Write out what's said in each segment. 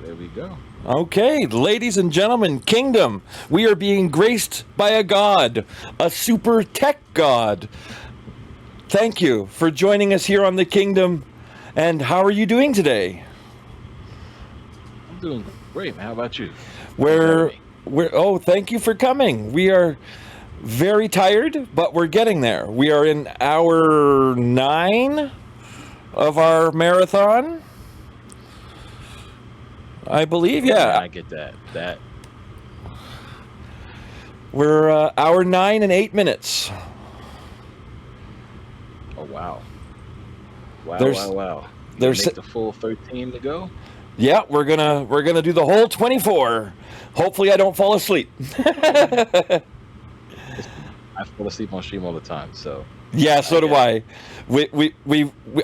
there we go. Okay, ladies and gentlemen, Kingdom, we are being graced by a god, a super tech god. Thank you for joining us here on the Kingdom. And how are you doing today? I'm doing great, man. How about you? Thank you for coming. We are very tired, but we're getting there. We are in hour 9 of our marathon, I believe. Yeah, I get that. We're hour 9 and 8 minutes. Oh wow! Wow! You There's make the full 13 to go. Yeah, we're gonna do the whole 24. Hopefully, I don't fall asleep. I fall asleep on stream all the time, so. Yeah, so do I.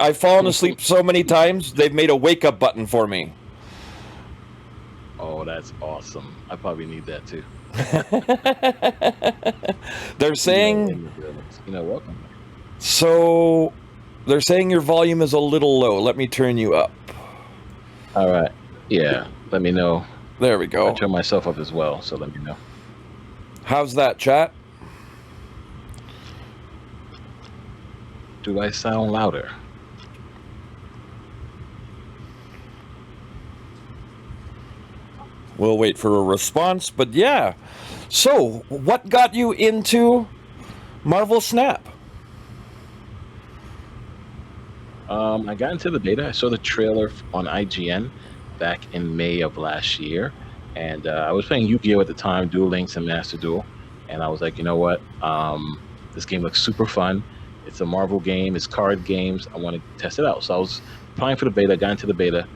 I've fallen asleep so many times. They've made a wake up button for me. Oh, that's awesome. I probably need that too. They're saying. Welcome. So, they're saying your volume is a little low. Let me turn you up. All right. Yeah. Let me know. There we go. I turn myself up as well, so let me know. How's that, chat? Do I sound louder? We'll wait for a response, but yeah. So, what got you into Marvel Snap? I got into the beta. I saw the trailer on IGN back in May of last year, and I was playing Yu-Gi-Oh at the time, Duel Links and Master Duel, and I was like, you know what? This game looks super fun. It's a Marvel game. It's card games. I want to test it out. So I was applying for the beta, got into the beta,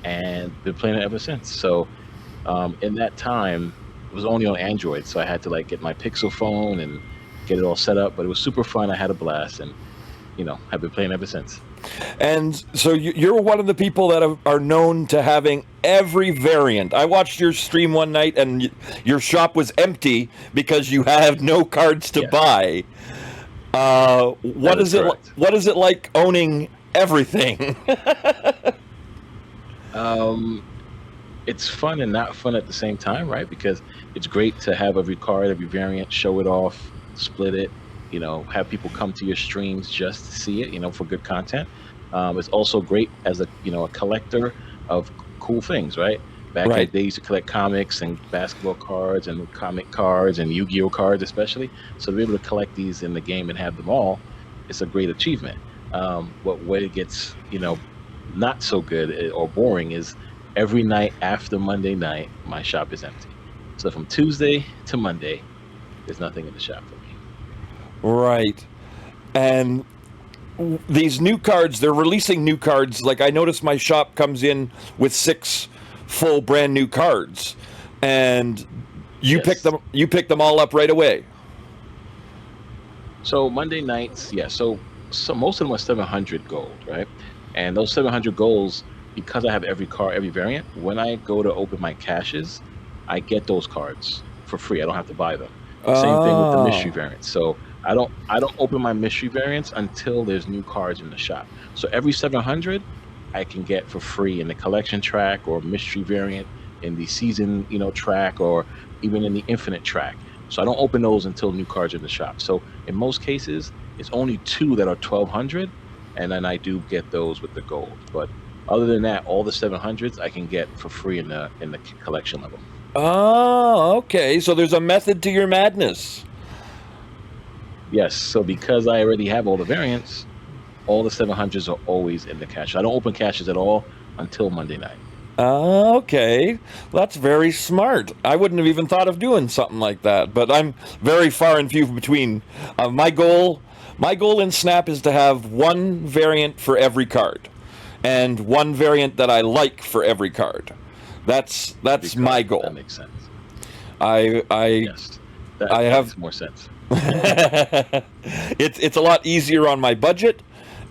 and been playing it ever since. So in that time, it was only on Android, so I had to like get my Pixel phone and get it all set up. But it was super fun. I had a blast, and I've been playing ever since. And so you're one of the people that are known to having every variant. I watched your stream one night, and your shop was empty because you have no cards to buy. What is it like owning everything? It's fun and not fun at the same time, right? Because it's great to have every card, every variant, show it off, split it, have people come to your streams just to see it, for good content. It's also great as a collector of cool things, right? Back in the day, you used to collect comics and basketball cards and comic cards and Yu-Gi-Oh cards especially. So to be able to collect these in the game and have them all, it's a great achievement. But where it gets, not so good or boring is every night after Monday night, my shop is empty. So from Tuesday to Monday, there's nothing in the shop for me. Right. And these new cards, they're releasing new cards. Like, I noticed my shop comes in with 6 full brand new cards, and you pick them all up right away. So Monday nights, so most of them are 700 gold, right? And those 700 golds, because I have every card, every variant, when I go to open my caches, I get those cards for free. I don't have to buy them. Same thing with the mystery variants. So I don't open my mystery variants until there's new cards in the shop. So every 700 I can get for free in the collection track or mystery variant, in the season track, or even in the infinite track. So I don't open those until new cards are in the shop. So in most cases, it's only 2 that are 1200, and then I do get those with the gold. But other than that, all the 700s I can get for free in the collection level. Oh, okay. So there's a method to your madness. Yes. So because I already have all the variants, all the 700s are always in the cache. I don't open caches at all until Monday night. Okay. That's very smart. I wouldn't have even thought of doing something like that, but I'm very far and few between. My goal in Snap is to have 1 variant for every card, and 1 variant that I like for every card. That's my goal. That makes sense. Yes, that makes more sense. It's a lot easier on my budget,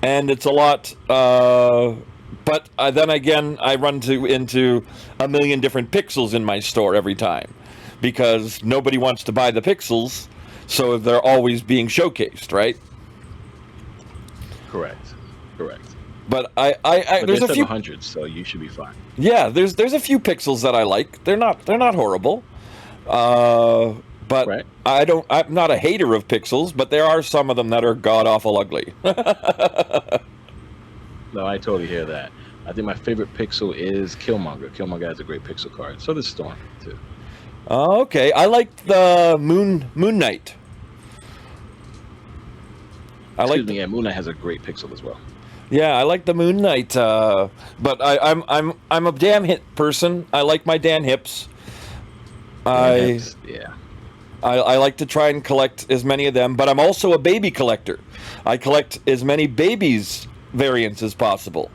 and it's a lot. But then again, I run into a million different pixels in my store every time, because nobody wants to buy the pixels, so they're always being showcased, right? Correct. But But they're there's a few. 700, so you should be fine. Yeah, there's a few pixels that I like. They're not horrible. But Right? I'm not a hater of pixels, but there are some of them that are god awful ugly. No, I totally hear that. I think my favorite pixel is Killmonger. Killmonger has a great pixel card. So does Storm too. Okay, I like the Moon Knight. Excuse me, yeah, Moon Knight has a great pixel as well. Yeah, I like the Moon Knight, but I'm a damn hip person. I like my Dan hips. Yeah. I like to try and collect as many of them, but I'm also a baby collector. I collect as many babies variants as possible,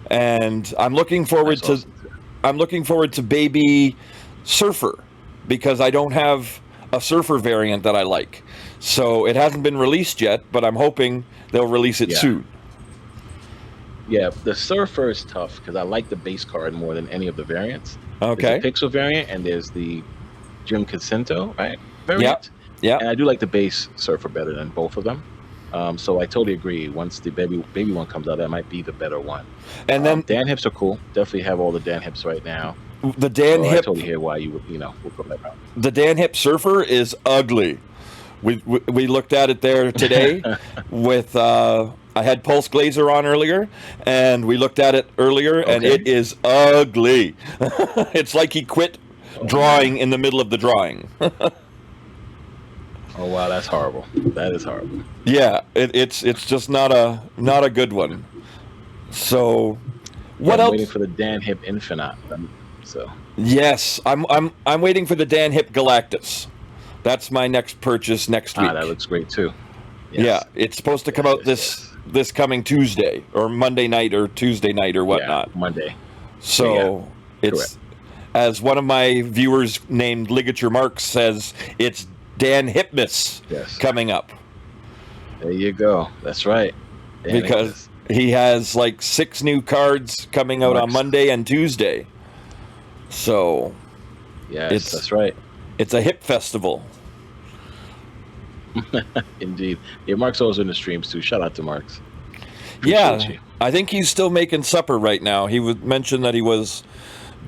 and I'm looking forward That's to awesome. I'm looking forward to baby Surfer because I don't have a Surfer variant that I like. So it hasn't been released yet, but I'm hoping they'll release it Yeah. soon. Yeah, the Surfer is tough because I like the base card more than any of the variants. Okay. There's the Pixel variant and there's the Jim Casinto, right? Variant. Yeah. And I do like the base Surfer better than both of them. So I totally agree. Once the baby one comes out, that might be the better one. And then Dan hips are cool. Definitely have all the Dan hips right now. the Dan So I hip totally hear why you would, would go that route. the Dan hip Surfer is ugly. We looked at it there today with I had Pulse Glazer on earlier, and we looked at it earlier, and Okay. it is ugly. It's like he quit drawing in the middle of the drawing. Oh wow, that's horrible. That is horrible. Yeah, it's just not a good one. So, what I'm else? waiting for the Dan hip Infinite. So Yes, I'm waiting for the Dan hip Galactus. That's my next purchase next week. that looks great too. Yeah, Yes. it's supposed to come Yes, out yes, this coming Tuesday or Monday night or Tuesday night or whatnot. Yeah, Monday. So it's as one of my viewers named Ligature Marks says, it's Dan Hipmas Yes. coming up There you go. That's right. Dan because he has like 6 new cards coming out on Marks. Monday and Tuesday. So Yes, that's right. it's a hip festival. Indeed. Yeah, Mark's always in the streams too. Shout out to Mark's. Yeah, Appreciate you. I think he's still making supper right now. He would mention that he was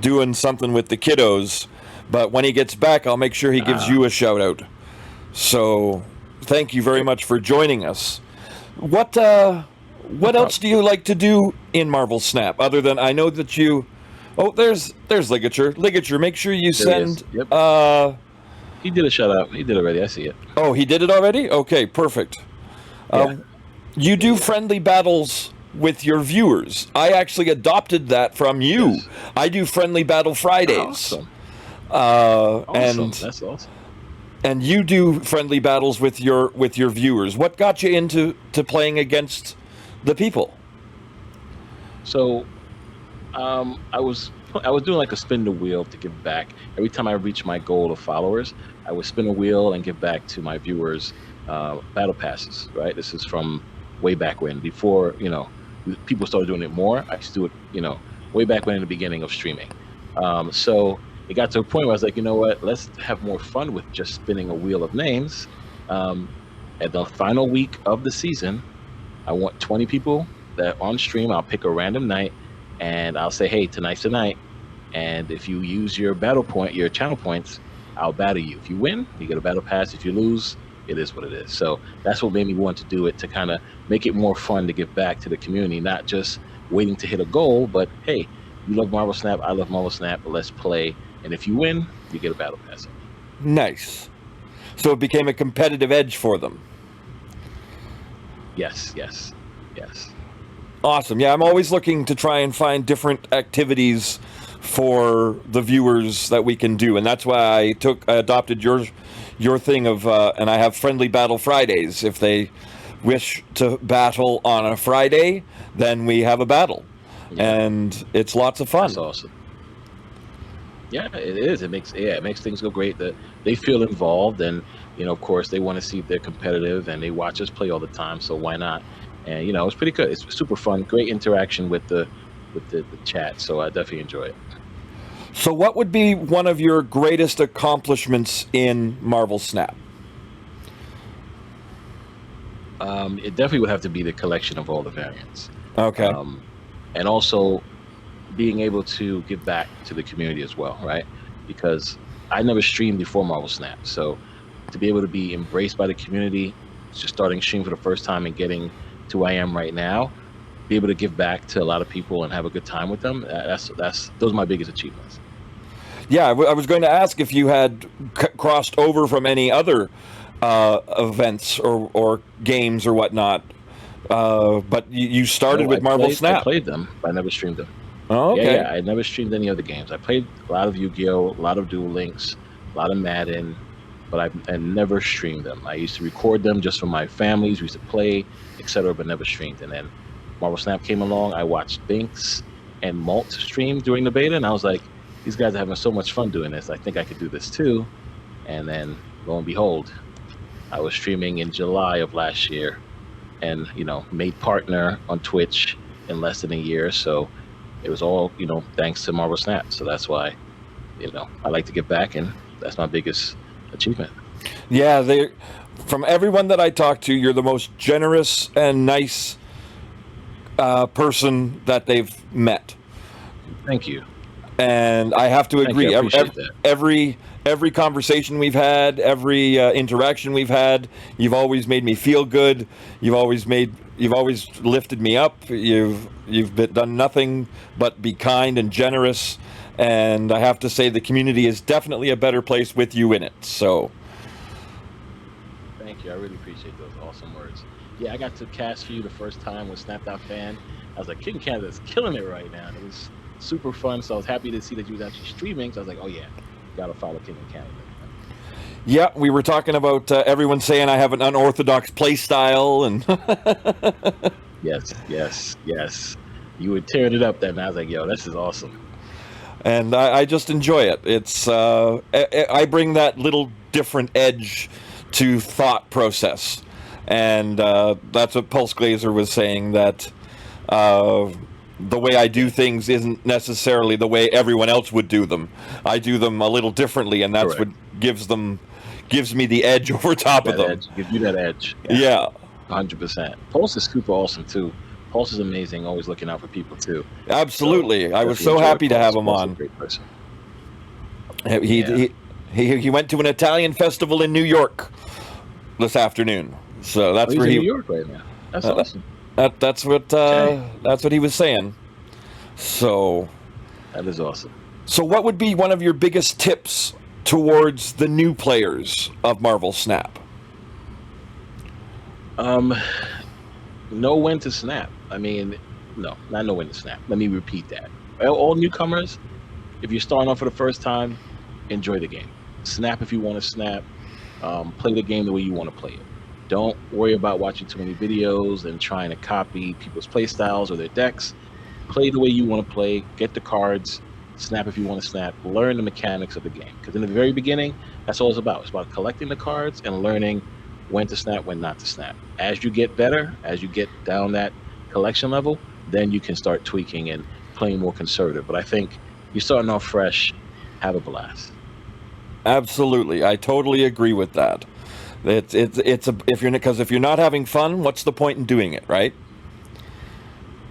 doing something with the kiddos, but when he gets back, I'll make sure he gives you a shout out. So, thank you very much for joining us. What else do you like to do in Marvel Snap other than I know that you? Oh, there's Ligature. Ligature, make sure you There he is. send. Yep. He did a shout out. He did already. I see it. Oh, he did it already. Okay, perfect. Yeah. You do friendly battles with your viewers. I actually adopted that from you. Yes. I do friendly battle Fridays. Awesome. And That's awesome. and you do friendly battles with your viewers. What got you into playing against the people? So, I was doing like a spin the wheel to give back. Every time I reach my goal of followers, I would spin a wheel and give back to my viewers battle passes. Right. This is from way back when, before people started doing it more. I used to do it, way back when in the beginning of streaming. So it got to a point where I was like, you know what? Let's have more fun with just spinning a wheel of names. At the final week of the season, I want 20 people that on stream. I'll pick a random night. And I'll say, hey, tonight's the night. And if you use your your channel points, I'll battle you. If you win, you get a battle pass. If you lose, it is what it is. So that's what made me want to do it, to kind of make it more fun to give back to the community, not just waiting to hit a goal, but hey, you love Marvel Snap, I love Marvel Snap, let's play. And if you win, you get a battle pass. Nice. So it became a competitive edge for them. Yes. Awesome. Yeah, I'm always looking to try and find different activities for the viewers that we can do, and that's why I adopted your thing of and I have friendly battle Fridays. If they wish to battle on a Friday, then we have a battle, and it's lots of fun. That's awesome. Yeah, it is. It makes things go great. That they feel involved, and of course, they want to see if they're competitive, and they watch us play all the time. So why not? And it's pretty good. It's super fun. Great interaction with the chat. So I definitely enjoy it. So, what would be one of your greatest accomplishments in Marvel Snap? It definitely would have to be the collection of all the variants. Okay. And also being able to give back to the community as well, right? Because I never streamed before Marvel Snap, so to be able to be embraced by the community, just starting stream for the first time and getting to where I am right now, be able to give back to a lot of people and have a good time with them. That's those are my biggest achievements. Yeah, I was going to ask if you had crossed over from any other events or games or whatnot, but you started No, with Marvel I Snap. played them, but I never streamed them. Oh, okay. Yeah, I never streamed any other games. I played a lot of Yu-Gi-Oh, a lot of Duel Links, a lot of Madden, but I never streamed them. I used to record them just for my families. We used to play, etc., but never streamed. And then Marvel Snap came along. I watched Binks and Malt stream during the beta, and I was like, these guys are having so much fun doing this. I think I could do this too. And then lo and behold, I was streaming in July of last year, and made partner on Twitch in less than a year. So it was all thanks to Marvel Snap. So that's why I like to give back, and that's my biggest achievement. Yeah, from everyone that I talk to, you're the most generous and nice person that they've met. Thank you. And I have to agree. I appreciate that. Every conversation we've had, every interaction we've had, you've always made me feel good. You've always lifted me up. You've done nothing but be kind and generous. And I have to say, the community is definitely a better place with you in it. So, thank you. I really appreciate those awesome words. Yeah, I got to cast for you the first time with Snapped Out Fan. I was like, King Canada's killing it right now. It was super fun. So I was happy to see that you was actually streaming. So I was like, oh yeah, gotta follow King of Canada. Yeah, we were talking about everyone saying I have an unorthodox play style, and yes. You were tearing it up then. I was like, yo, this is awesome. And I just enjoy it. It's I bring that little different edge to thought process, and that's what Pulse Glazer was saying, that the way I do things isn't necessarily the way everyone else would do them. I do them a little differently, and that's Correct. what gives me the edge over top of them. Give you that edge. Yeah. 100%. Pulse is super awesome too. Pulse is amazing, always looking out for people too. Absolutely. So, I was so happy to have him Pulse is on. a great person. He went to an Italian festival in New York this afternoon. So that's where he's in New York right now. That's awesome. That's what he was saying. So that is awesome. So what would be one of your biggest tips towards the new players of Marvel Snap? Know when to snap. I mean, no, not know when to snap. Let me repeat that. All newcomers, if you're starting off for the first time, enjoy the game. Snap if you want to snap. Play the game the way you want to play it. Don't worry about watching too many videos and trying to copy people's play styles or their decks. Play the way you want to play. Get the cards. Snap if you want to snap. Learn the mechanics of the game. Because in the very beginning, that's all it's about. It's about collecting the cards and learning when to snap, when not to snap. As you get better, as you get down that collection level, then you can start tweaking and playing more conservative. But I think you're starting off fresh. Have a blast. Absolutely, I totally agree with that. If you're not having fun, what's the point in doing it, right?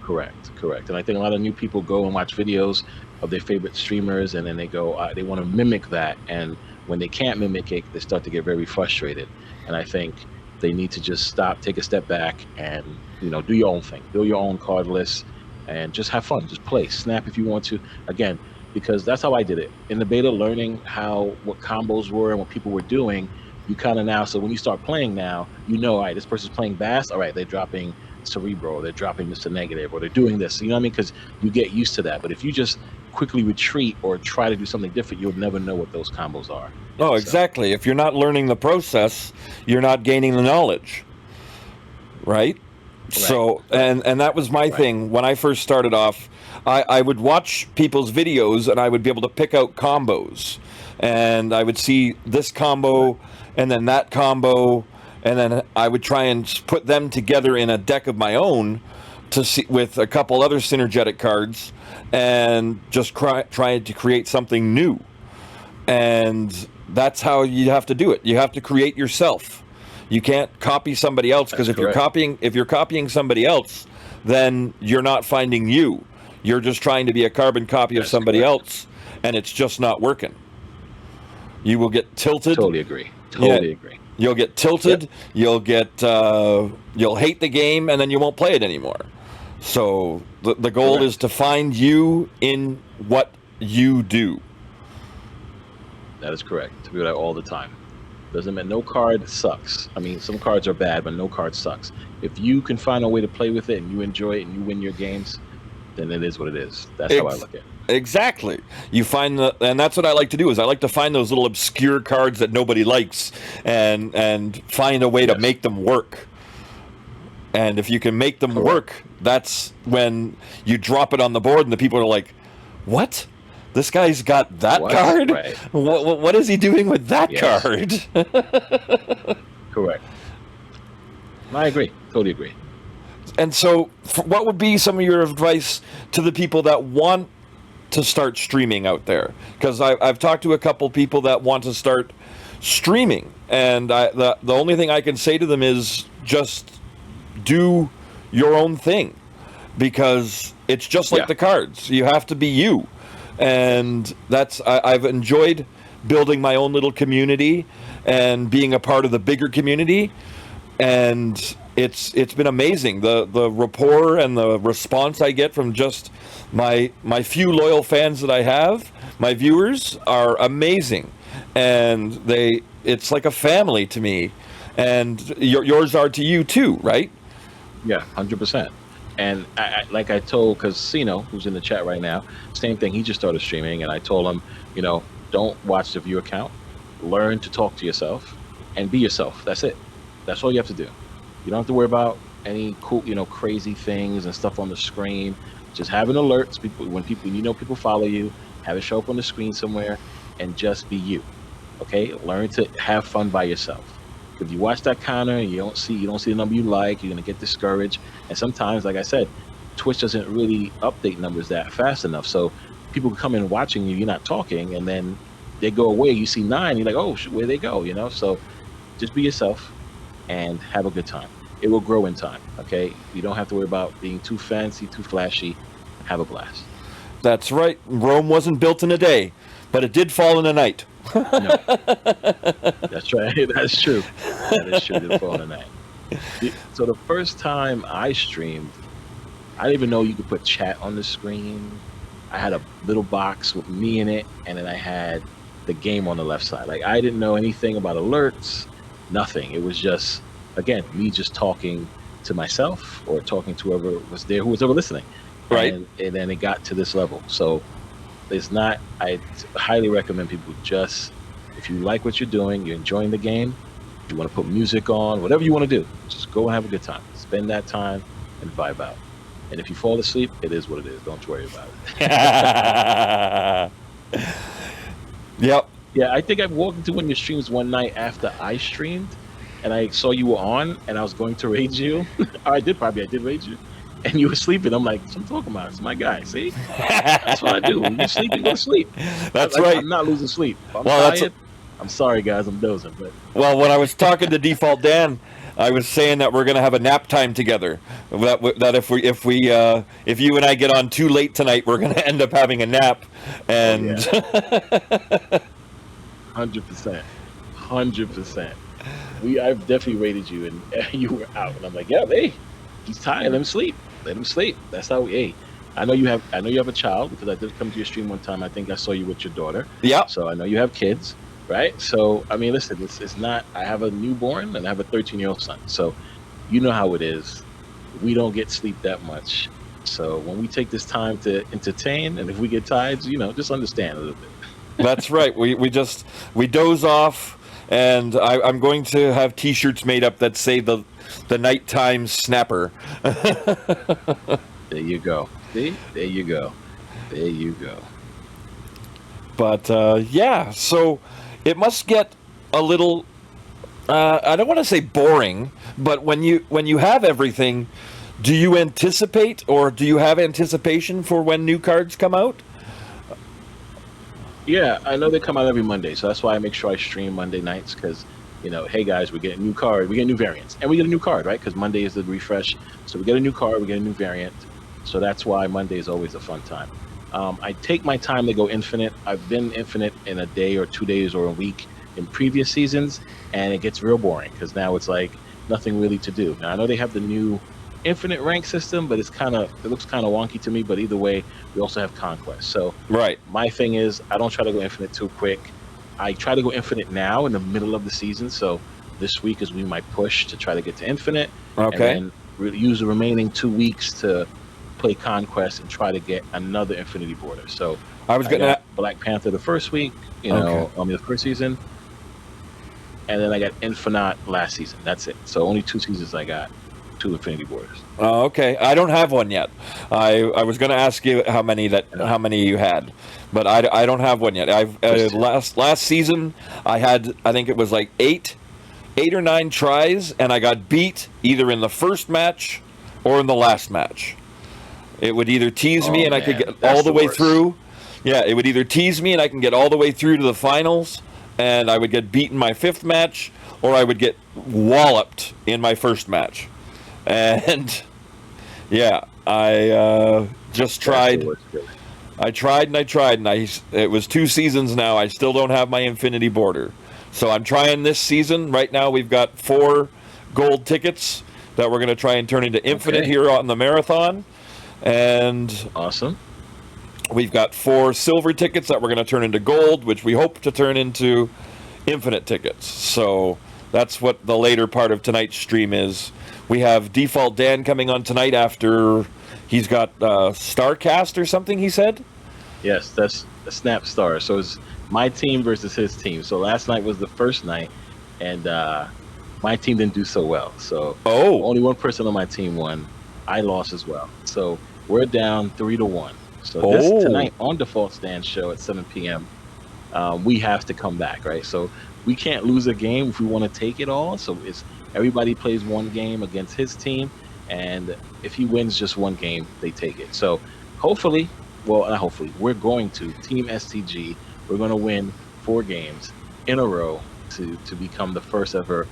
Correct. And I think a lot of new people go and watch videos of their favorite streamers, and then they go, they want to mimic that, and when they can't mimic it, they start to get very frustrated. And I think they need to just stop, take a step back, and do your own thing, build your own card list, and just have fun. Just play, snap if you want to. Again, because that's how I did it in the beta, learning what combos were and what people were doing. You kind of now, so when you start playing now, all right, this person's playing Bass. All right, they're dropping Cerebro, or they're dropping Mr. Negative, or they're doing this. You know what I mean? Because you get used to that. But if you just quickly retreat or try to do something different, you'll never know what those combos are. Oh, exactly. If you're not learning the process, you're not gaining the knowledge, right? So, and that was my thing when I first started off. I would watch people's videos, and I would be able to pick out combos, and I would see this combo and then that combo, and then I would try and put them together in a deck of my own to see with a couple other synergetic cards, and just try to create something new. And that's how you have to do it. You have to create yourself. You can't copy somebody else, because if you're copying somebody else, then you're not finding you. You're just trying to be a carbon copy of That's somebody correct. else, and it's just not working. You will get tilted. Totally agree. Totally agree. You'll get tilted. Yep. You'll hate the game, and then you won't play it anymore. So the goal Correct. is to find you in what you do. That is correct. To do that all the time. Doesn't mean no card sucks. I mean, some cards are bad, but no card sucks. If you can find a way to play with it and you enjoy it and you win your games, then it is what it is. That's how I look at it. Exactly. You find and that's what I like to do. Is I like to find those little obscure cards that nobody likes, and find a way to make them work. And if you can make them work, that's when you drop it on the board, and the people are like, "What? This guy's got that card? Right. What is he doing with that card?" Correct. I agree. Totally agree. And so, what would be some of your advice to the people that want to start streaming out there? Because I've talked to a couple people that want to start streaming, and the only thing I can say to them is just do your own thing, because it's just like the cards. You have to be you, and I've enjoyed building my own little community and being a part of the bigger community, and it's been amazing, the rapport and the response I get from just my few loyal fans that I have. My viewers are amazing, and it's like a family to me, and yours are to you too, right? Yeah, 100%. And like I told Casino, who's in the chat right now, same thing. He just started streaming, and I told him, don't watch the view account. Learn to talk to yourself and be yourself. That's it. That's all you have to do. You don't have to worry about any cool, crazy things and stuff on the screen. Just have an alerts. When people follow you, have it show up on the screen somewhere, and just be you. Okay? Learn to have fun by yourself. If you watch that counter and you don't see the number you like, you're gonna get discouraged. And sometimes, like I said, Twitch doesn't really update numbers that fast enough. So people come in watching you, you're not talking, and then they go away. You see 9, you're like, oh, where'd they go? So just be yourself and have a good time. It will grow in time. Okay, you don't have to worry about being too fancy, too flashy. Have a blast. That's right. Rome wasn't built in a day, but it did fall in a night. No. That's right. That's true. That is true. It fall in a night. So the first time I streamed, I didn't even know you could put chat on the screen. I had a little box with me in it, and then I had the game on the left side. Like, I didn't know anything about alerts, nothing. It was just, again, me just talking to myself or talking to whoever was there, who was ever listening. Right. And then it got to this level. So I highly recommend people just, if you like what you're doing, you're enjoying the game, you want to put music on, whatever you want to do, just go and have a good time. Spend that time and vibe out. And if you fall asleep, it is what it is. Don't worry about it. Yep. Yeah, I think I walked into one of your streams one night after I streamed, and I saw you were on, and I was going to raid you. I did raid you. And you were sleeping. I'm like, what I'm talking about? It's my guy. See? That's what I do. When you're sleeping, go to sleep. That's right. I'm not losing sleep. I'm Well, tired. I'm sorry, guys. I'm dozing. But well, when I was talking to Default Dan, I was saying that we're gonna have a nap time together. That if you and I get on too late tonight, we're gonna end up having a nap. And 100%, 100%. I've definitely rated you, and you were out, and I'm like, yeah, hey, he's tired. Let him sleep. Let him sleep. That's how we. Hey, I know you have a child, because I did come to your stream one time. I think I saw you with your daughter. Yeah. So I know you have kids, right? So I mean, listen, it's not. I have a newborn and I have a 13-year-old son. So you know how it is. We don't get sleep that much. So when we take this time to entertain, and if we get tired, just understand a little bit. That's right. We doze off, and I'm going to have T-shirts made up that say the nighttime snapper. There you go. See? There you go. There you go. But yeah, so it must get a little. I don't want to say boring, but when you have everything, do you anticipate, or do you have anticipation for when new cards come out? Yeah, I know they come out every Monday, so that's why I make sure I stream Monday nights, because hey guys, we get a new card, we get new variants, and we get a new card, right? Because Monday is the refresh, so we get a new card, we get a new variant. So that's why Monday is always a fun time. I take my time to go infinite. I've been infinite in a day or 2 days or a week in previous seasons, and it gets real boring because now it's like nothing really to do. Now I know they have the new infinite rank system, but it looks kind of wonky to me. But either way, we also have conquest. So Right. my thing is, I don't try to go infinite too quick. I try to go infinite now in the middle of the season. So this week is we might push to try to get to infinite, Okay. and then use the remaining 2 weeks to play conquest and try to get another infinity border. So I was I gonna. got Black Panther the first week, the first season, and then I got Infinite last season. That's it. So only 2 seasons I got 2 infinity borders. Oh, okay. I don't have one yet. I was going to ask you how many you had, but I don't have one yet. I've last season I had, I think it was like 8 or 9 tries, and I got beat either in the first match or in the last match. It would either tease me and I could get all the way through. Yeah, it would either tease me and I can get all the way through to the finals, and I would get beaten my 5th match, or I would get walloped in my first match. And yeah, I just tried. I tried and I tried, and it was 2 seasons now. I still don't have my infinity border, so I'm trying this season. Right now, we've got 4 gold tickets that we're going to try and turn into infinite here on the marathon, and awesome. We've got 4 silver tickets that we're going to turn into gold, which we hope to turn into infinite tickets. So that's what the later part of tonight's stream is. We have Default Dan coming on tonight after he's got StarCast or something, he said? Yes, that's a Snap Star. So it's my team versus his team. So last night was the first night, and my team didn't do so well. So only one person on my team won. I lost as well. So we're down 3-1. So this tonight on Default Stand show at 7 p.m., we have to come back, right? So we can't lose a game if we want to take it all. So everybody plays one game against his team, and if he wins just one game, they take it. So hopefully, well, not hopefully, we're going to Team STG. We're going to win 4 games in a row to become the first ever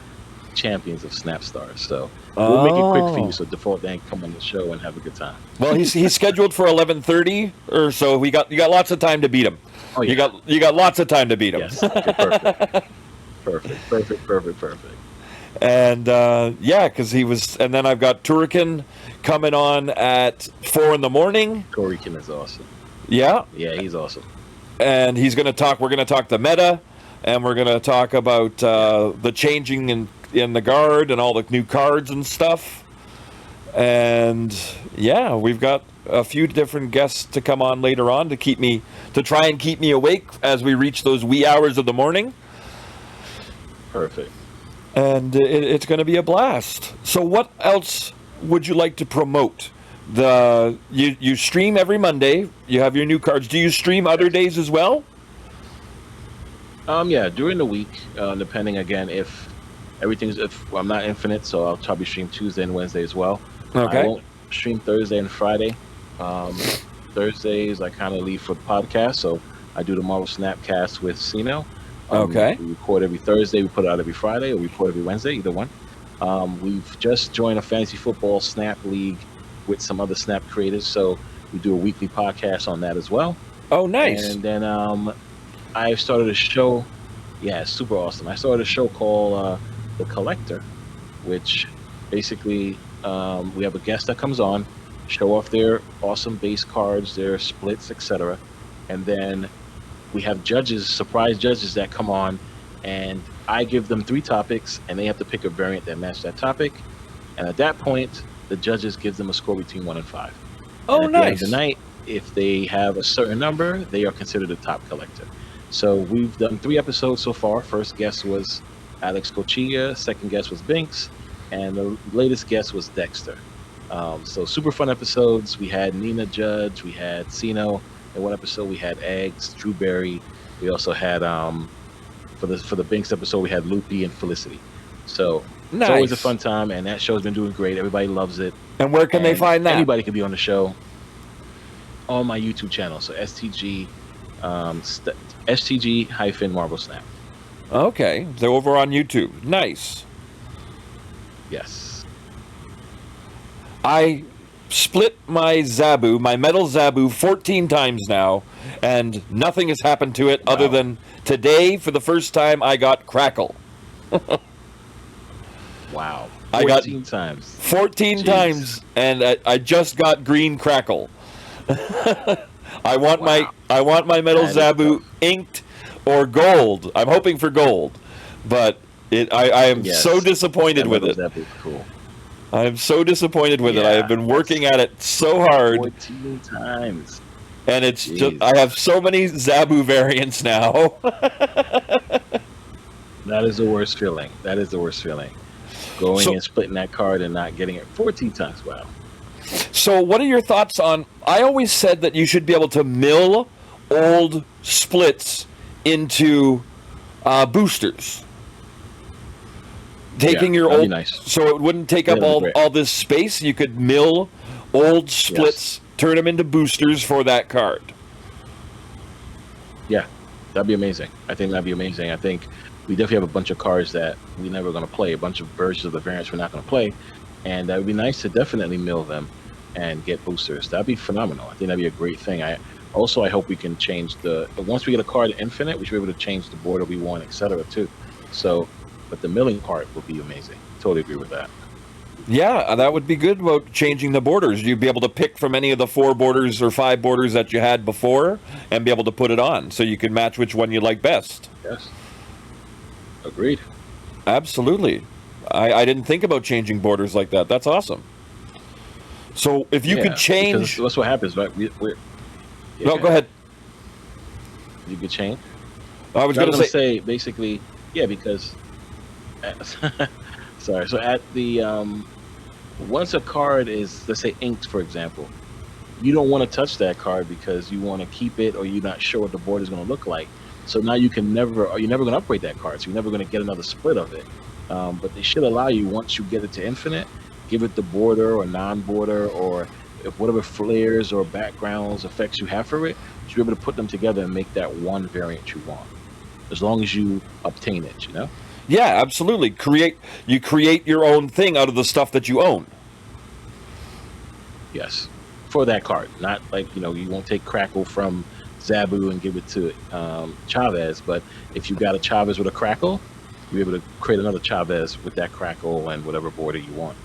champions of Snap Stars. So we'll make it quick for you, so Default Dan come on the show and have a good time. Well, he's scheduled for 11:30 or so. You got lots of time to beat him. Oh, yeah. You got lots of time to beat him. Yes. Okay, perfect. And because he was, and then I've got Turrican coming on at 4 in the morning. Turrican is awesome. Yeah, he's awesome. And he's going to talk. We're going to talk the meta, and we're going to talk about the changing in the guard and all the new cards and stuff. And yeah, we've got a few different guests to come on later on to try and keep me awake as we reach those wee hours of the morning. Perfect. And it's going to be a blast. So what else would you like to promote? You stream every Monday. You have your new cards. Do you stream other days as well? Yeah, during the week, depending again if I'm not infinite, so I'll probably stream Tuesday and Wednesday as well. Okay. I won't stream Thursday and Friday. Thursdays I kind of leave for the podcast, so I do the Marvel Snapcast with Sino. Okay. We record every Thursday, we put it out every Friday, or we record every Wednesday, either one. We've just joined a fantasy football Snap League with some other Snap creators, so we do a weekly podcast on that as well. Oh, nice. And then I started a show. Yeah, it's super awesome. I started a show called The Collector, which basically we have a guest that comes on, show off their awesome base cards, their splits, etc. And then we have surprise judges that come on, and I give them 3 topics, and they have to pick a variant that matches that topic. And at that point, the judges gives them a score between 1 and 5. Oh, and at nice. the end of the night, if they have a certain number, they are considered a top collector. So we've done 3 episodes so far. First guest was Alex Cochilla, second guest was Binks, and the latest guest was Dexter. So super fun episodes. We had Nina Judge, we had Sino. In one episode we had Eggs, Drew Berry. We also had for the Binks episode we had Loopy and Felicity. So nice. It's always a fun time, and that show's been doing great. Everybody loves it. And where can they find that? Anybody can be on the show on my YouTube channel. So STG STG-Marvel Snap. Okay, they're over on YouTube. Nice. Yes. I split my Zabu, my metal Zabu, 14 times now, and nothing has happened to it other Wow. than today, for the first time, I got crackle. Wow. I got 14 times. 14 Jeez. times, and I just got green crackle. Wow. I want my metal That is Zabu tough. inked or gold. I'm hoping for gold, but I am so Yes. disappointed That with metal it. Zap is cool. I am so disappointed with it. I have Yeah. been That's working at it so hard, 14 times. and it's just Jeez. I have so many Zabu variants now. That is the worst feeling. That is the worst feeling. Going so and splitting that card and not getting it 14 times. Wow. so what are your thoughts on? I always said that you should be able to mill old splits into boosters. Yeah. Taking your That'd be old, nice. so it wouldn't take Yeah, up that'd be great. all this space. You could mill old splits, turn them into boosters for that card. Yeah. That'd be amazing. I think that'd be amazing. I think we definitely have a bunch of cards that we're never going to play, a bunch of versions of the variants we're not going to play. And that would be nice to definitely mill them and get boosters. That'd be phenomenal. I think that'd be a great thing. I hope we can change once we get a card infinite, we should be able to change the border we want, etc. too. So, but the milling part would be amazing. Totally agree with that. Yeah, that would be good about changing the borders. You'd be able to pick from any of the 4 borders or 5 borders that you had before and be able to put it on so you can match which one you like best. Yes. Agreed. Absolutely. I didn't think about changing borders like that. That's awesome. So if you could change. That's what happens, right? No, go ahead. You could change. I was I going was to going to say. say basically, yeah, because sorry. So at the once a card is, let's say, inked, for example, you don't want to touch that card because you want to keep it, or you're not sure what the board is going to look like. So now you're never going to upgrade that card. So you're never going to get another split of it. But they should allow you, once you get it to infinite, give it the border or non-border, or if whatever flares or backgrounds effects you have for it, you should be able to put them together and make that one variant you want, as long as you obtain it. Yeah, absolutely. You create your own thing out of the stuff that you own. Yes, for that card. Not like, you won't take Crackle from Zabu and give it to Chavez, but if you got a Chavez with a Crackle, you'll be able to create another Chavez with that Crackle and whatever border you want.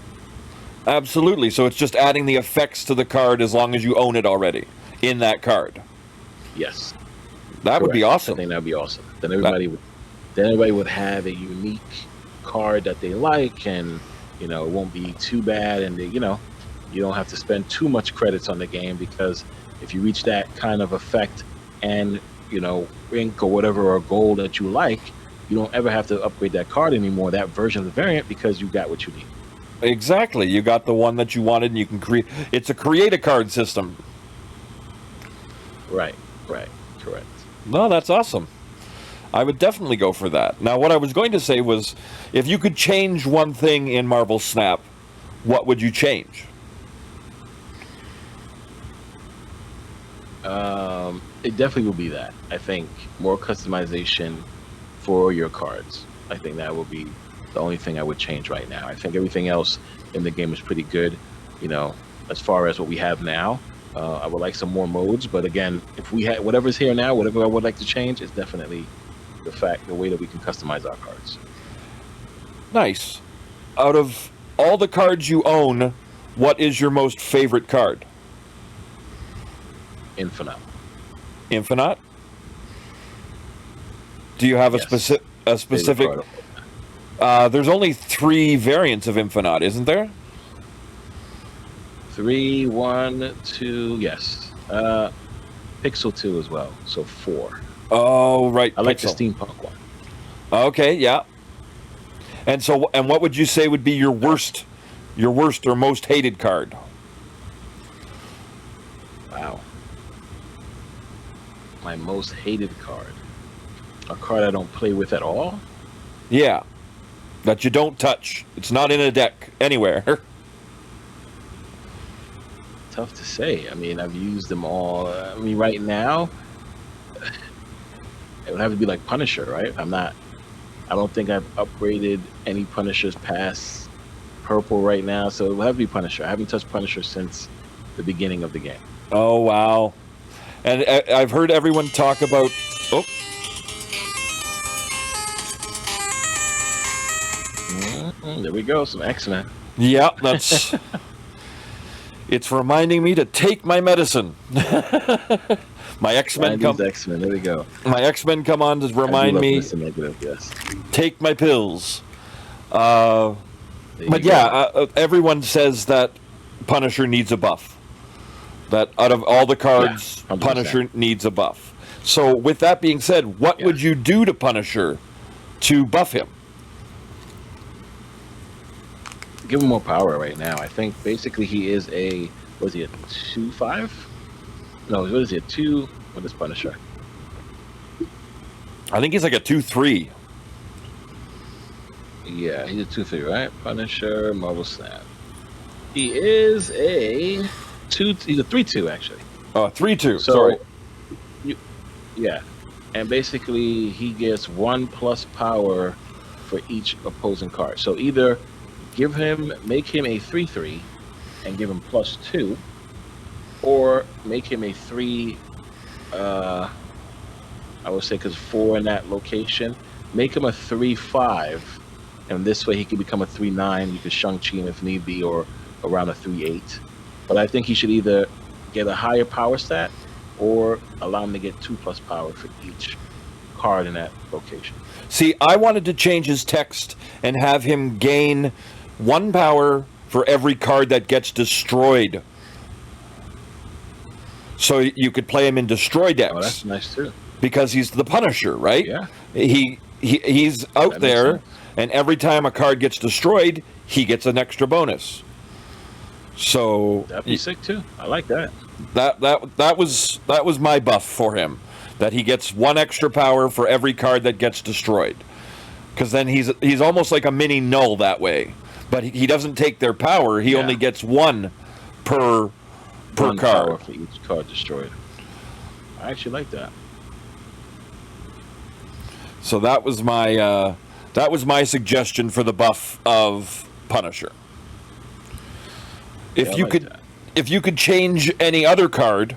Absolutely. So it's just adding the effects to the card as long as you own it already in that card. Yes. That would be Correct. awesome. I think that would be awesome. Then everybody would have a unique card that they like, and it won't be too bad, and you don't have to spend too much credits on the game, because if you reach that kind of effect and ink or whatever, or gold that you like, you don't ever have to upgrade that card anymore, that version of the variant, because you got what you need. Exactly. You got the one that you wanted, and you can create. It's a create a card system. Right. Correct. No, that's awesome. I would definitely go for that. Now, what I was going to say was, if you could change one thing in Marvel Snap, what would you change? It definitely will be that. I think more customization for your cards. I think that will be the only thing I would change right now. I think everything else in the game is pretty good, as far as what we have now. I would like some more modes, but again, if we had whatever's here now, whatever I would like to change is definitely the way that we can customize our cards. Nice. Out of all the cards you own, what is your most favorite card? Infinite. Infinite? Do you have Yes. a specific? Favorite card. There's only 3 variants of Infinite, isn't there? 3, 1, 2, yes. Pixel 2 as well, so 4. Oh, right. I like the Pixel. steampunk one. Okay, yeah. And what would you say would be your worst or most hated card? Wow. My most hated card. A card I don't play with at all? Yeah, that you don't touch. It's not in a deck anywhere. Tough to say. I mean, I've used them all. I mean, right now, it would have to be like Punisher, right? I'm not I don't think I've upgraded any Punishers past purple right now, so it will have to be Punisher. I haven't touched Punisher since the beginning of the game. Oh, wow. And I've heard everyone talk about... Oh, There we go, some X-Men. yeah, that's... It's reminding me to take my medicine. My X-Men come... X-Men, there we go. My X-Men come on to remind me, negative, yes. take my pills. But yeah, everyone says that Punisher needs a buff. That out of all the cards, yeah, Punisher needs a buff. So with that being said, what would you do to Punisher to buff him? Give him more power right now. I think basically he is a, what is he, a 2/5? No, what is he, a 2? What is Punisher? I think he's like a 2/3. Yeah, he's a 2/3, right? Punisher, Marvel Snap. He is a 2. He's a 3/2 actually. Oh, 3/2. So, sorry. Yeah, and basically he gets 1+ power for each opposing card. So either make him a 3/3 and give him +2, or make him a 3. I would say because 4 in that location, make him a 3/5, and this way he can become a 3/9. You could Shang-Chi him if need be, or around a 3/8. But I think he should either get a higher power stat or allow him to get 2+ power for each card in that location. See, I wanted to change his text and have him gain 1 power for every card that gets destroyed. So you could play him in destroy decks. Oh, that's nice too. Because he's the Punisher, right? Yeah. He's out there, and every time a card gets destroyed, he gets an extra bonus. So that'd be sick too. I like that. That was my buff for him. That he gets 1 extra power for every card that gets destroyed. Because then he's almost like a mini null that way. But he doesn't take their power. He only gets 1 per card. Power for each card destroyed. I actually like that. So that was my suggestion for the buff of Punisher. If you could change any other card,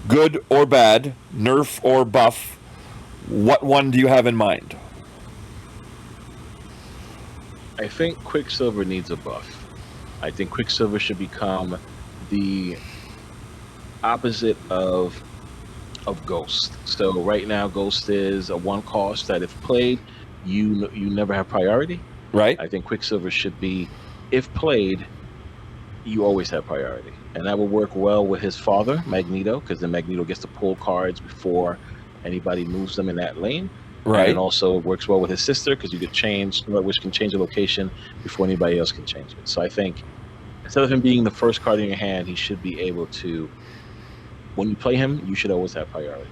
good or bad, nerf or buff, what one do you have in mind? I think Quicksilver needs a buff. I think Quicksilver should become the opposite of Ghost. So right now, Ghost is a 1 cost that if played, you never have priority. Right. I think Quicksilver should be, if played, you always have priority, and that will work well with his father, Magneto, because then Magneto gets to pull cards before anybody moves them in that lane. Right. And also it works well with his sister, because you could change, which can change the location before anybody else can change it. So I think instead of him being the first card in your hand, he should be able to, when you play him, you should always have priority.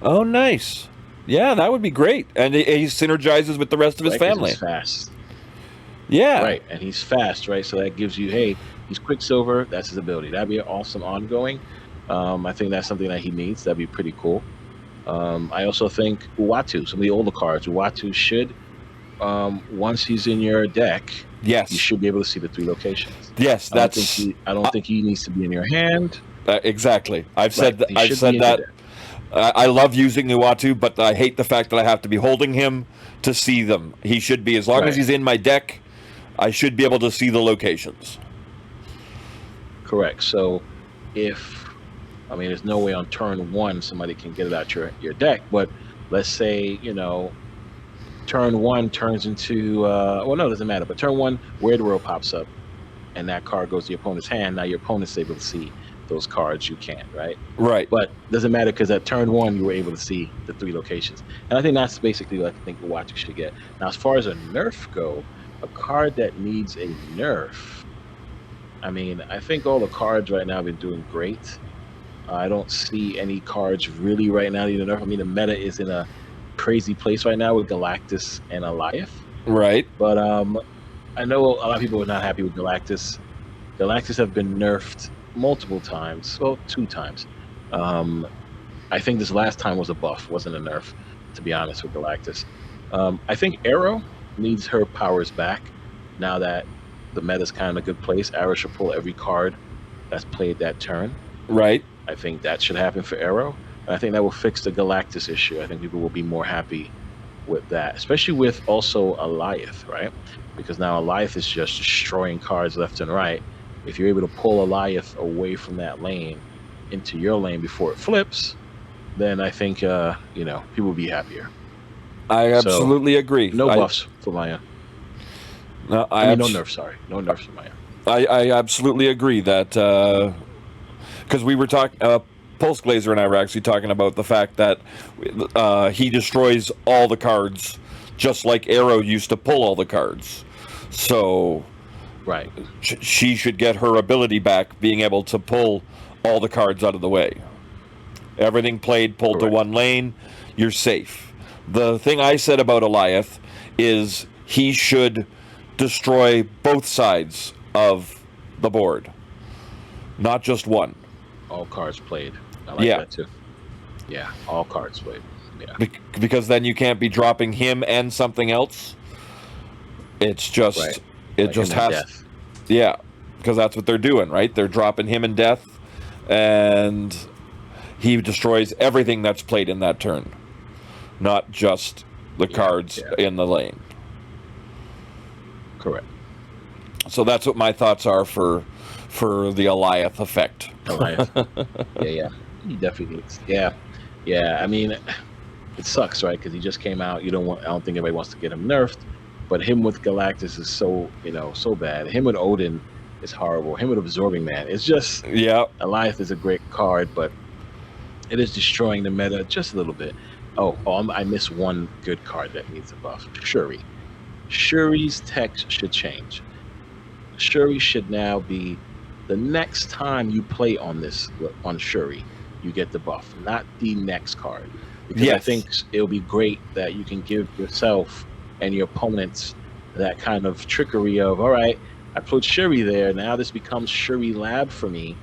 Oh, nice. Yeah, that would be great. And he synergizes with the rest of his family. He's fast. Yeah. Right, and he's fast, right? So that gives you, hey, he's Quicksilver, that's his ability. That'd be an awesome ongoing. I think that's something that he needs. That'd be pretty cool. I also think Uatu, some of the older cards, Uatu should, once he's in your deck, yes, you should be able to see the 3 locations. Yes, I don't think he needs to be in your hand. Exactly. I've said that. I love using Uatu, but I hate the fact that I have to be holding him to see them. He should be, as long as he's in my deck, I should be able to see the locations. Correct. So there's no way on turn 1 somebody can get it out your deck, but let's say, turn 1 turns into, no, it doesn't matter, but turn 1, Weird World pops up, and that card goes to your opponent's hand. Now your opponent's able to see those cards, you can't, right? Right. But doesn't matter, because at turn 1 you were able to see the 3 locations, and I think that's basically what I think the Uatu should get. Now, as far as a nerf go, a card that needs a nerf, I think all the cards right now have been doing great. I don't see any cards really right now needing a nerf. The meta is in a crazy place right now with Galactus and Alioth. Right. But I know a lot of people are not happy with Galactus. Galactus have been nerfed multiple times. Well, 2 times. I think this last time was a buff, wasn't a nerf, to be honest, with Galactus. I think Arrow needs her powers back now that the meta's kind of in a good place. Arrow should pull every card that's played that turn. Right. I think that should happen for Arrow. And I think that will fix the Galactus issue. I think people will be more happy with that, especially with also Alioth, right? Because now Alioth is just destroying cards left and right. If you're able to pull Alioth away from that lane into your lane before it flips, then I think people will be happier. I absolutely agree. No buffs for Maya. No, no nerfs. Sorry, no nerfs for Maya. I absolutely agree that because we were talking. Pulse Glazer and I were actually talking about the fact that he destroys all the cards, just like Arrow used to pull all the cards. So, right, she should get her ability back, being able to pull all the cards out of the way. Everything played, pulled to one lane, you're safe. The thing I said about Alioth is he should destroy both sides of the board, not just one. All cards played. I like that too. Yeah, all cards played. Yeah. Because then you can't be dropping him and something else. It's just it just has death. Yeah, because that's what they're doing, right? They're dropping him and death, and he destroys everything that's played in that turn, not just the cards in the lane. Correct. So that's what my thoughts are for the Alioth effect. Alioth. Yeah. He definitely needs. Yeah. I mean, it sucks, right? Because he just came out. I don't think anybody wants to get him nerfed, but him with Galactus is so bad. Him with Odin is horrible. Him with Absorbing Man. It's just Alioth is a great card, but it is destroying the meta just a little bit. I missed one good card that needs a buff. Shuri. Shuri's text should change. Shuri should now be the next time you play on Shuri, you get the buff, not the next card. Because I think it'll be great that you can give yourself and your opponents that kind of trickery of, all right, I put Shuri there, now this becomes Shuri Lab for me.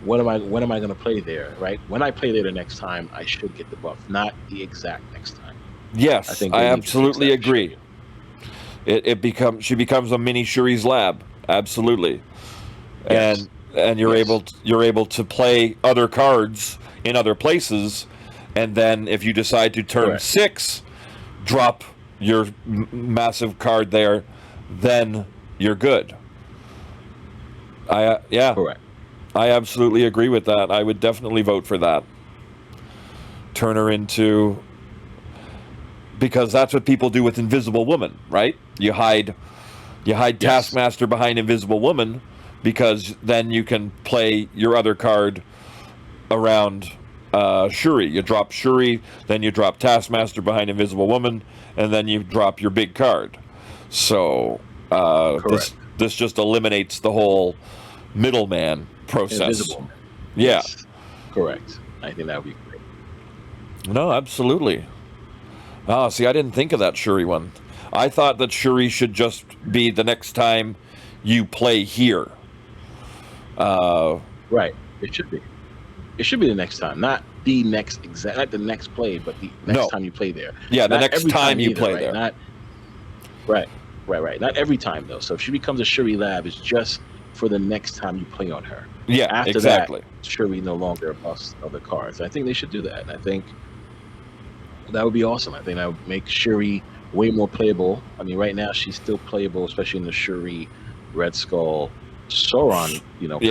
When am I going to play there, right? When I play there the next time, I should get the buff, not the exact next time. Yes, I absolutely agree. She becomes a mini Shuri's Lab, absolutely. Yes. And you're able to play other cards in other places, and then if you decide to turn 6, drop your massive card there, then you're good. Correct. I absolutely agree with that. I would definitely vote for that. Turn her into, because that's what people do with Invisible Woman, right? You hide Taskmaster behind Invisible Woman, because then you can play your other card around Shuri. You drop Shuri, then you drop Taskmaster behind Invisible Woman, and then you drop your big card. So this just eliminates the whole middleman process. Invisible. Yeah. Yes. Correct. I think that would be great. No, absolutely. Oh, see, I didn't think of that Shuri one. I thought that Shuri should just be the next time you play here. Right. It should be. It should be the next time, not the next not the next play, but the next time you play there. Yeah, the not next time you either, play right? there. Not right. Not every time though. So if she becomes a Shuri Lab, it's just for the next time you play on her. Yeah, After exactly. that, Shuri no longer buffs other cards. I think they should do that. And I think that would be awesome. I think that would make Shuri way more playable. I mean, right now she's still playable, especially in the Shuri Red Skull Sauron,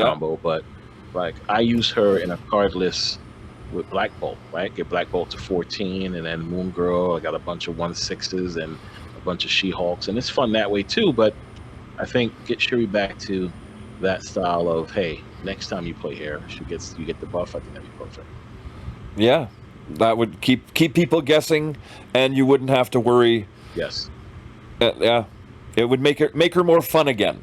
combo. But like I use her in a card list with Black Bolt, right? Get Black Bolt to 14, and then Moon Girl. I got a bunch of 1/6s and a bunch of She-Hulks, and it's fun that way too. But I think get Shuri back to that style of, hey, next time you play here, you get the buff. I think that'd be perfect. Yeah, that would keep people guessing, and you wouldn't have to worry. Yes. Yeah, it would make her more fun again.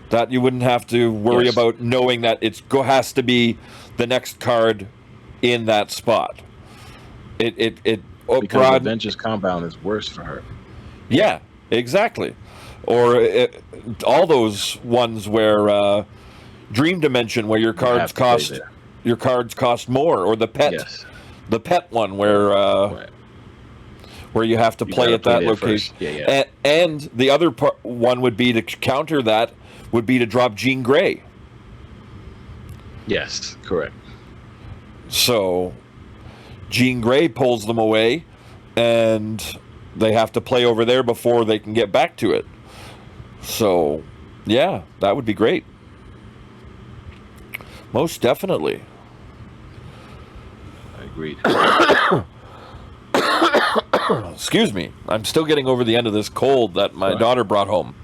That you wouldn't have to worry about knowing that has to be the next card in that spot. Because Avengers Compound is worse for her. Yeah, exactly. Or all those ones where Dream Dimension, where your cards cost more, or the pet one where where you have to You play gotta at play that there location. first. Yeah, yeah. And the other one would be to counter that, would be to drop Jean Grey. Yes, correct. So Jean Grey pulls them away, and they have to play over there before they can get back to it. So, yeah, that would be great. Most definitely. I agreed. Excuse me. I'm still getting over the end of this cold that my daughter brought home.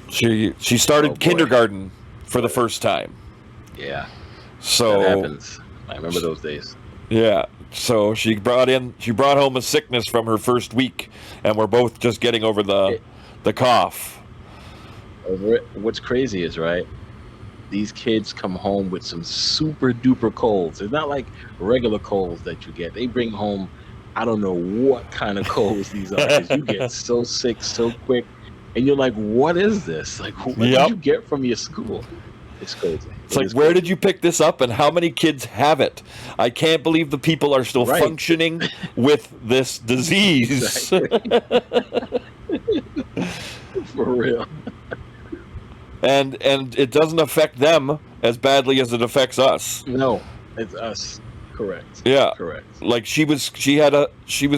She started kindergarten for the first time. Yeah. So that happens. I remember those days. Yeah. So she brought home a sickness from her first week, and we're both just getting over the cough. What's crazy is, right, these kids come home with some super duper colds. It's not like regular colds that you get. They bring home, I don't know what kind of colds these are, because you get so sick so quick, and you're like, what is this? Like, what did you get from your school? It's crazy. It's like, where did you pick this up, and how many kids have it? I can't believe the people are still functioning with this disease. For real. And it doesn't affect them as badly as it affects us. No, it's us. Correct. Yeah. Correct. Like she was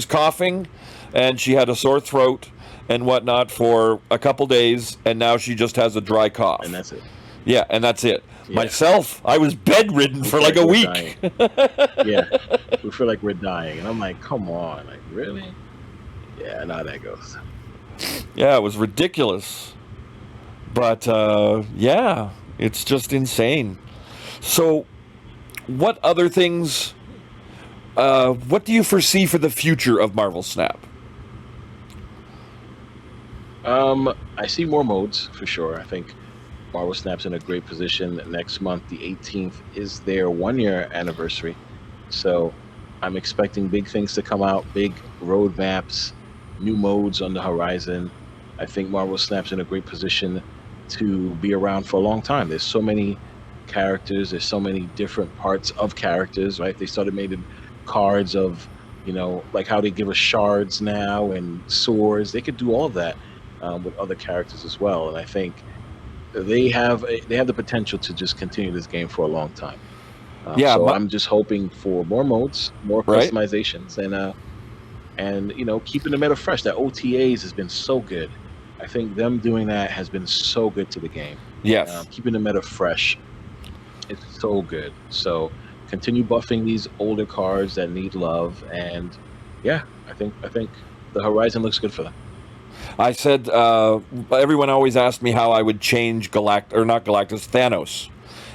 coughing, and she had a sore throat and whatnot for a couple days, and now she just has a dry cough. And that's it. Yeah, and that's it. Yeah. Myself, I was bedridden for like a week. Yeah, we feel like we're dying, and I'm like, come on, like really? Yeah, I know how that goes. Yeah, it was ridiculous. But yeah, it's just insane. So, what other things? What do you foresee for the future of Marvel Snap? I see more modes for sure. I think Marvel Snap's in a great position. Next month, the 18th, is their 1-year anniversary. So I'm expecting big things to come out, big roadmaps, new modes on the horizon. I think Marvel Snap's in a great position to be around for a long time. There's so many characters. There's so many different parts of characters, right? They started making cards of, like how they give us shards now and swords. They could do all of that with other characters as well. And I think they have the potential to just continue this game for a long time. So I'm just hoping for more modes, more customizations, and keeping the meta fresh. That OTAs has been so good. I think them doing that has been so good to the game. Yes. Keeping the meta fresh, it's so good. So continue buffing these older cards that need love, and yeah, I think the horizon looks good for them. I said, everyone always asked me how I would change Thanos.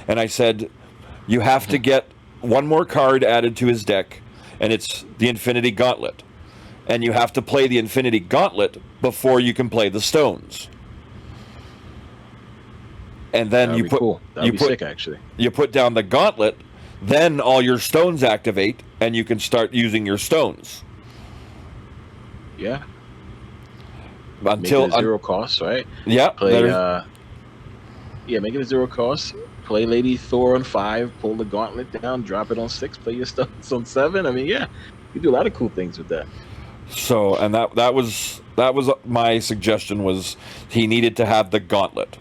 And I said, you have to get one more card added to his deck, and it's the Infinity Gauntlet. And you have to play the Infinity Gauntlet before you can play the stones. And then That'd be sick, actually. You put down the Gauntlet, then all your stones activate, and you can start using your stones. Yeah. Until make it a zero cost, right? Yeah. Make it a zero cost. Play Lady Thor on 5, pull the Gauntlet down, drop it on 6, play your stones on 7. I mean, yeah, you do a lot of cool things with that. So, and that was my suggestion, was he needed to have the Gauntlet.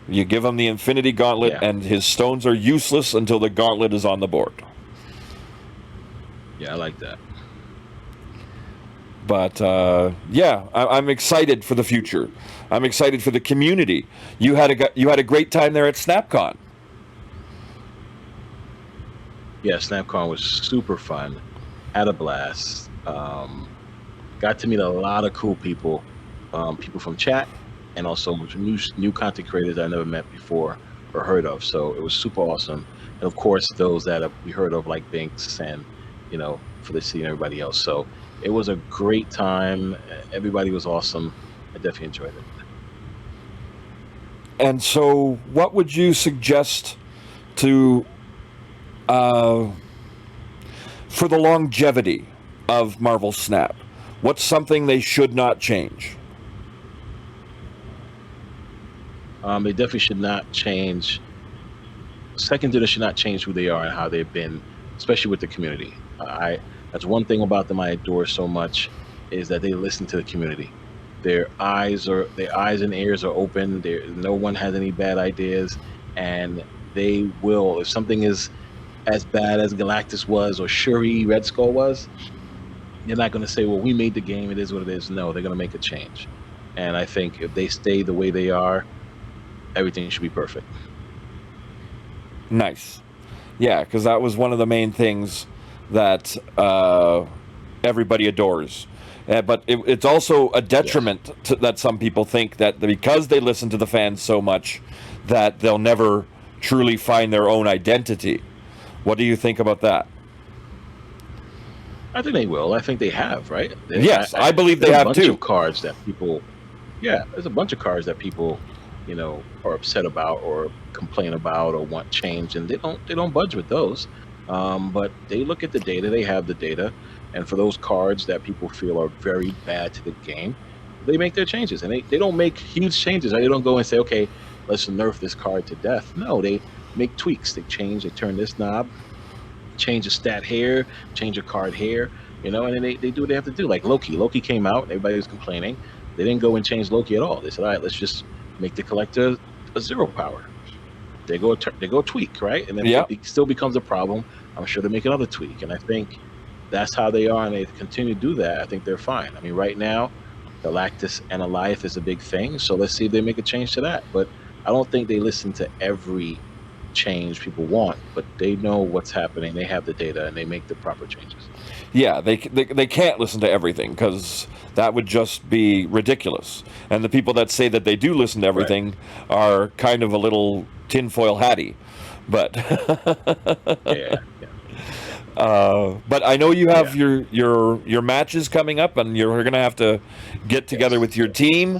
You give him the Infinity Gauntlet, and his stones are useless until the Gauntlet is on the board. Yeah, I like that. But yeah, I'm excited for the future. I'm excited for the community. You had a great time there at SnapCon. Yeah, SnapCon was super fun. Had a blast. Got to meet a lot of cool people, people from chat, and also new content creators I never met before or heard of. So it was super awesome. And of course, those that we heard of, like Binks and Felicity and everybody else. So it was a great time. Everybody was awesome. I definitely enjoyed it. And so, what would you suggest to for the longevity of Marvel Snap? What's something they should not change? They definitely should not change. Second, they should not change who they are and how they've been, especially with the community. That's one thing about them I adore so much. is that they listen to the community. Their eyes and ears are open. No one has any bad ideas, and they will, if something is as bad as Galactus was or Shuri Red Skull was, you're not going to say, well, we made the game, it is what it is. No, they're going to make a change. And I think if they stay the way they are, everything should be perfect. Nice. Yeah, because that was one of the main things that everybody adores. But it's also a detriment that some people think that because they listen to the fans so much that they'll never truly find their own identity. What do you think about that? I think they will. I think they have, right? Yes, I believe they have too. There's a bunch of cards that people, there's a bunch of cards that people, are upset about or complain about or want change, and they don't budge with those. But they look at the data. They have the data, and for those cards that people feel are very bad to the game, they make their changes, and they don't make huge changes. Right? They don't go and say, okay, let's nerf this card to death. No, they make tweaks. They change. They turn this knob, change a stat here, change a card here, and then they do what they have to do. Like Loki. Loki came out, everybody was complaining. They didn't go and change Loki at all. They said, all right, let's just make the collector a 0 power. They go tweak, right? And then it still becomes a problem. I'm sure they make another tweak. And I think that's how they are, and they continue to do that. I think they're fine. I mean, right now, Galactus and Alioth is a big thing, so let's see if they make a change to that. But I don't think they listen to every change people want, but they know what's happening. They have the data, and they make the proper changes. Yeah, they can't listen to everything because that would just be ridiculous. And the people that say that they do listen to everything are kind of a little tinfoil hatty. But but I know you have your matches coming up, and you're going to have to get together with your team.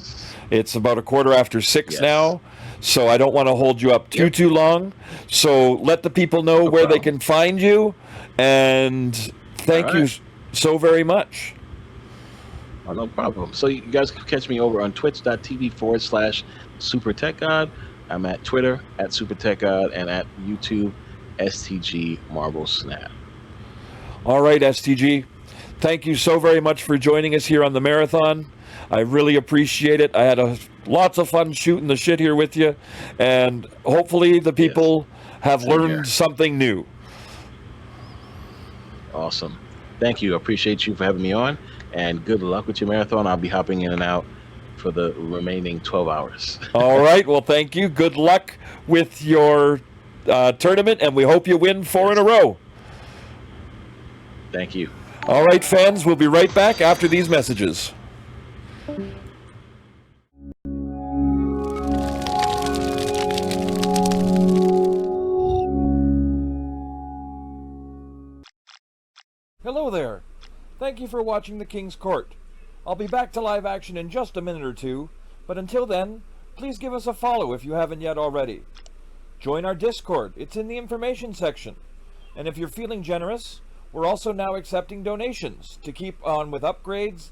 It's about 6:15 now. So I don't want to hold you up too long. So let the people know where they can find you, and thank you so very much. Oh, no problem. So you guys can catch me over on twitch.tv/SuperTechGod. I'm at Twitter at SuperTechGod and at YouTube STG Marble Snap. All right, STG. Thank you so very much for joining us here on the marathon. I really appreciate it. I had lots of fun shooting the shit here with you, and hopefully the people have learned something new. Awesome. Thank you. I appreciate you for having me on, and good luck with your marathon. I'll be hopping in and out for the remaining 12 hours. All right. Well, thank you. Good luck with your tournament, and we hope you win 4 in a row. Thank you. All right, fans. We'll be right back after these messages. Hello there. Thank you for watching The King's Court. I'll be back to live action in just a minute or two, but until then, please give us a follow if you haven't yet already. Join our Discord. It's in the information section. And if you're feeling generous, we're also now accepting donations to keep on with upgrades,